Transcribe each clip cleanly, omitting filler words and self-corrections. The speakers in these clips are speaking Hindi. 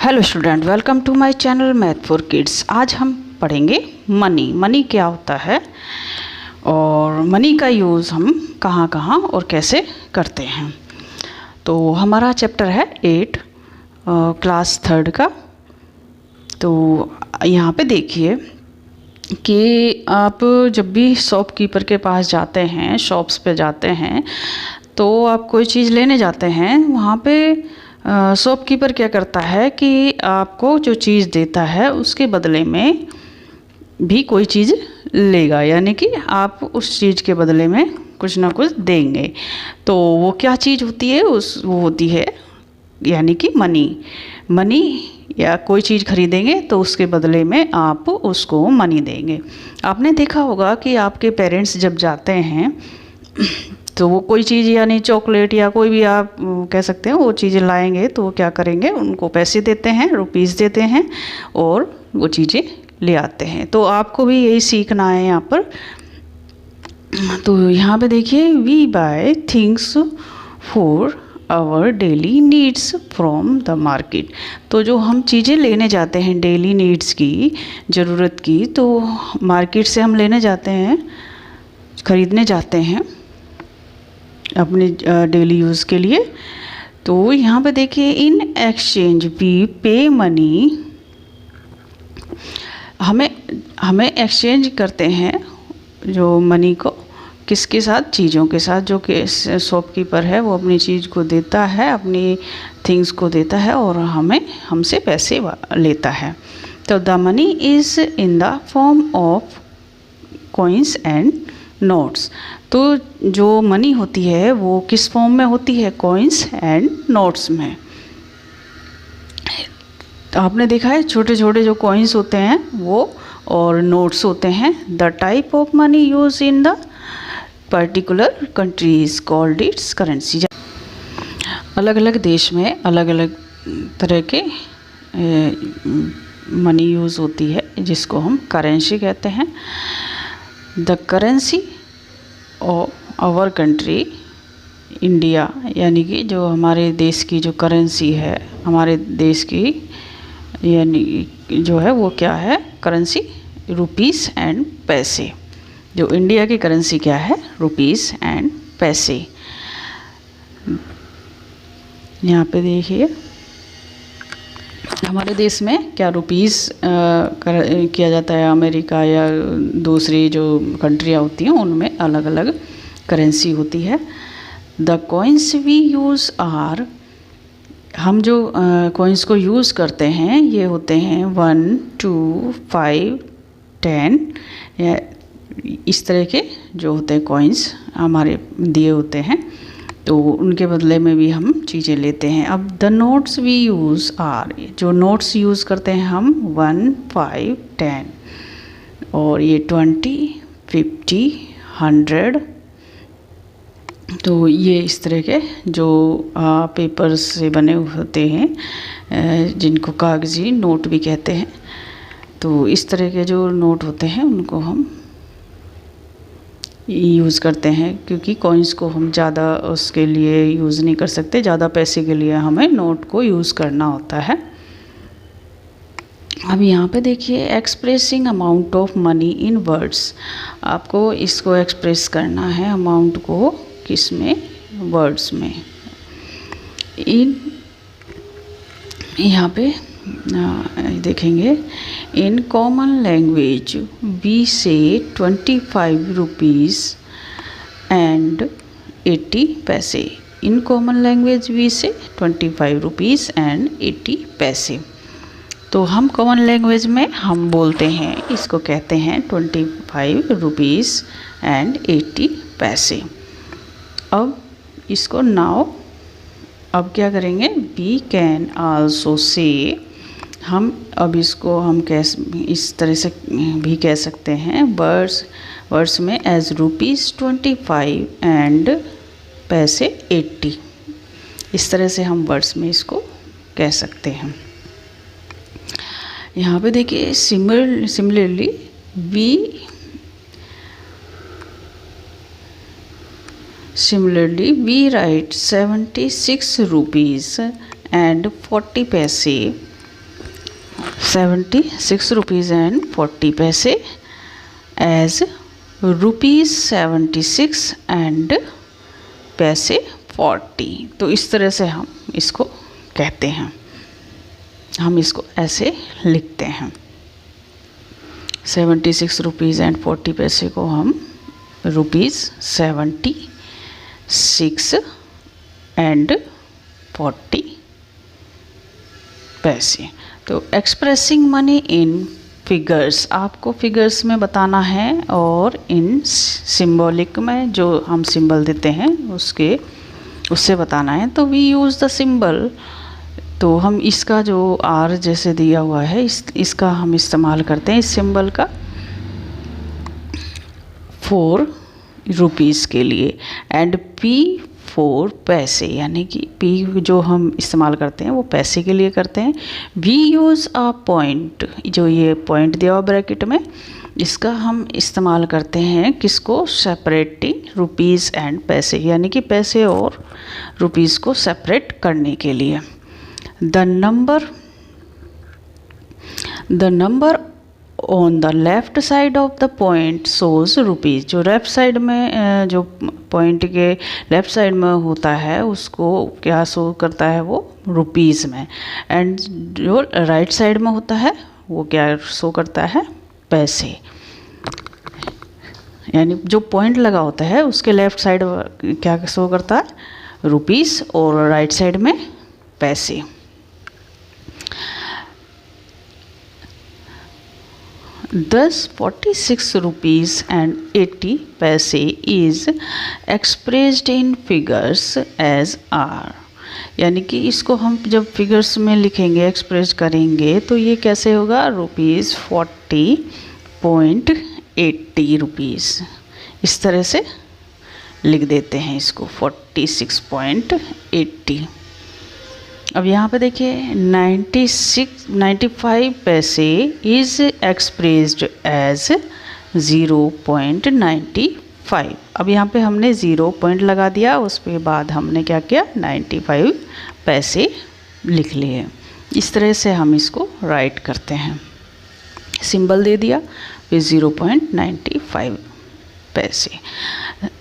Hello student, welcome to my channel math for kids. आज हम पढ़ेंगे मनी क्या होता है और मनी का यूज़ हम कहाँ कहाँ और कैसे करते हैं। तो हमारा चैप्टर है 8 क्लास 3 का। तो यहाँ पे देखिए कि आप जब भी शॉपकीपर के पास जाते हैं, शॉप्स पे जाते हैं, तो आप कोई चीज़ लेने जाते हैं, वहाँ पे शॉपकीपर क्या करता है कि आपको जो चीज़ देता है उसके बदले में भी कोई चीज़ लेगा, यानी कि आप उस चीज़ के बदले में कुछ ना कुछ देंगे। तो वो क्या चीज़ होती है, वो होती है यानी कि मनी या कोई चीज़ खरीदेंगे तो उसके बदले में आप उसको मनी देंगे। आपने देखा होगा कि आपके पेरेंट्स जब जाते हैं तो वो कोई चीज़ यानी चॉकलेट या कोई भी आप कह सकते हैं वो चीज़ें लाएंगे, तो वो क्या करेंगे, उनको पैसे देते हैं, रुपीस देते हैं और वो चीज़ें ले आते हैं। तो आपको भी यही सीखना है यहाँ पर। तो यहाँ पे देखिए, we buy things for our daily needs from the market. तो जो हम चीज़ें लेने जाते हैं डेली नीड्स की, ज़रूरत की, तो मार्केट से हम लेने जाते हैं, ख़रीदने जाते हैं अपने डेली यूज़ के लिए। तो यहाँ पे देखिए, इन एक्सचेंज वी पे मनी। हमें एक्सचेंज करते हैं जो मनी को किसके साथ, चीज़ों के साथ। जो कि शॉपकीपर है वो अपनी चीज़ को देता है, अपनी थिंग्स को देता है और हमसे पैसे लेता है। तो the money is in the form of coins and notes. तो जो मनी होती है वो किस फॉर्म में होती है, कॉइन्स एंड नोट्स में। तो आपने देखा है छोटे छोटे जो कॉइन्स होते हैं वो और नोट्स होते हैं। The type of money use in the particular countries called its currency. अलग अलग देश में अलग अलग तरह के मनी यूज़ होती है जिसको हम करेंसी कहते हैं। The currency of our country India, यानी कि जो हमारे देश की जो करेंसी है, हमारे देश की यानी जो है वो क्या है, करेंसी रुपीस एंड पैसे। जो इंडिया की करेंसी क्या है, रुपीस एंड पैसे। यहाँ पे देखिए हमारे देश में क्या रुपीस किया जाता है, अमेरिका या दूसरी जो कंट्रियाँ होती हैं उनमें अलग अलग करेंसी होती है। The coins we use are, हम जो कॉइन्स को यूज़ करते हैं ये होते हैं 1, 2, 5, 10 या इस तरह के जो होते हैं कॉइन्स हमारे दिए होते हैं, तो उनके बदले में भी हम चीज़ें लेते हैं। अब the notes we use are, जो नोट्स यूज़ करते हैं हम 1, 5, 10 और ये 20, 50, 100। तो ये इस तरह के जो पेपर से बने होते हैं जिनको कागज़ी नोट भी कहते हैं। तो इस तरह के जो नोट होते हैं उनको हम यूज़ करते हैं, क्योंकि कॉइन्स को हम ज़्यादा उसके लिए यूज़ नहीं कर सकते, ज़्यादा पैसे के लिए हमें नोट को यूज़ करना होता है। अब यहाँ पे देखिए, expressing amount of money in words. आपको इसको एक्सप्रेस करना है अमाउंट को किस में, वर्ड्स में। यहाँ पे देखेंगे, इन कॉमन लैंग्वेज वी से 25 रुपीज़ एंड 80 पैसे। इन कॉमन लैंग्वेज वी से 25 रुपीज़ एंड 80 पैसे। तो हम कॉमन लैंग्वेज में हम बोलते हैं, इसको कहते हैं 25 रुपीज़ एंड 80 पैसे। अब इसको नाउ अब क्या करेंगे, वी कैन आल्सो से, हम अब इसको हम इस तरह से भी कह सकते हैं वर्ड्स में, एज रुपीज़ 25 एंड पैसे 80। इस तरह से हम वर्ड्स में इसको कह सकते हैं। यहाँ पे देखिए, similarly we write 76 rupees and 40 पैसे 76.40 एज ₹76.40। तो इस तरह से हम इसको कहते हैं, हम इसको ऐसे लिखते हैं। 76.40 को हम ₹76.40। तो एक्सप्रेसिंग मनी इन फिगर्स, आपको फिगर्स में बताना है और इन सिंबॉलिक में जो हम सिंबल देते हैं उससे बताना है। तो वी यूज़ द सिंबल, तो हम इसका जो आर जैसे दिया हुआ है इसका हम इस्तेमाल करते हैं इस सिंबल का ₹4 के लिए, एंड पी फॉर पैसे, यानी कि पी जो हम इस्तेमाल करते हैं वो पैसे के लिए करते हैं। वी यूज़ अ पॉइंट, जो ये पॉइंट दिया हुआ ब्रैकेट में, इसका हम इस्तेमाल करते हैं किसको, सेपरेटिंग रुपीज़ एंड पैसे, यानी कि पैसे और रुपीज़ को सेपरेट करने के लिए। The number on the left side of the point shows rupees, जो लेफ्ट साइड में जो पॉइंट के लेफ्ट साइड में होता है उसको क्या शो करता है, वो रुपीज़ में, एंड जो राइट साइड में होता है वो क्या शो करता है, पैसे। यानी जो पॉइंट लगा होता है उसके लेफ्ट साइड क्या शो करता है, रुपीज़, और राइट साइड में पैसे। Thus 46 rupees and 80 paise is expressed in figures as R, यानी कि इसको हम जब फिगर्स में लिखेंगे, एक्सप्रेस करेंगे, तो ये कैसे होगा, ₹40.80। इस तरह से लिख देते हैं इसको 46.80। अब यहाँ पे देखिए 95 पैसे इज़ एक्सप्रेस्ड एज 0.95। अब यहाँ पे हमने 0 पॉइंट लगा दिया, उस पे बाद हमने क्या किया, 95 पैसे लिख लिए। इस तरह से हम इसको राइट करते हैं, सिंबल दे दिया, फिर 0.95 पैसे।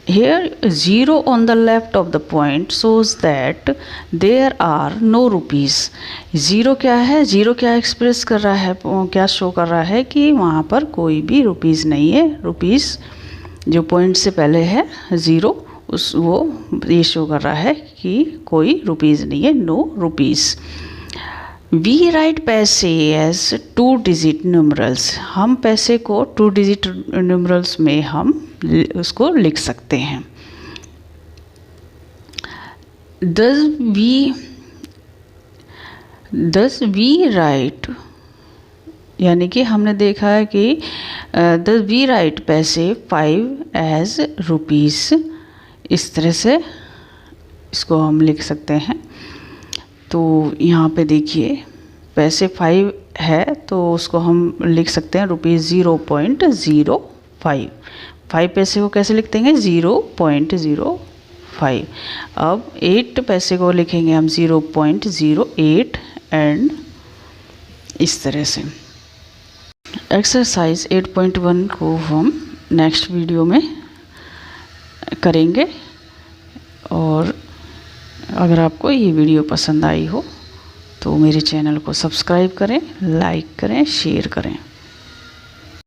Here 0 on the left of the point shows that there are no rupees। 0 क्या है, 0 क्या एक्सप्रेस कर रहा है, क्या शो कर रहा है कि वहाँ पर कोई भी रुपीज़ नहीं है। रुपीज़ जो पॉइंट से पहले है 0, वो ये शो कर रहा है कि कोई रुपीज़ नहीं है, नो रुपीज़। वी राइट पैसे एज 2 डिजिट न्यूमरल्स, हम पैसे को 2 डिजिट न्यूमरल्स में हम उसको लिख सकते हैं। दस वी राइट, यानी कि हमने देखा है कि दस वी राइट पैसे 5 एज रुपीज़, इस तरह से इसको हम लिख सकते हैं। तो यहाँ पे देखिए पैसे 5 है तो उसको हम लिख सकते हैं ₹0.05। 5 पैसे को कैसे लिखते हैं, 0.05। अब 8 पैसे को लिखेंगे हम 0.08, एंड इस तरह से। एक्सरसाइज 8.1 को हम नेक्स्ट वीडियो में करेंगे, और अगर आपको ये वीडियो पसंद आई हो तो मेरे चैनल को सब्सक्राइब करें, लाइक करें, शेयर करें।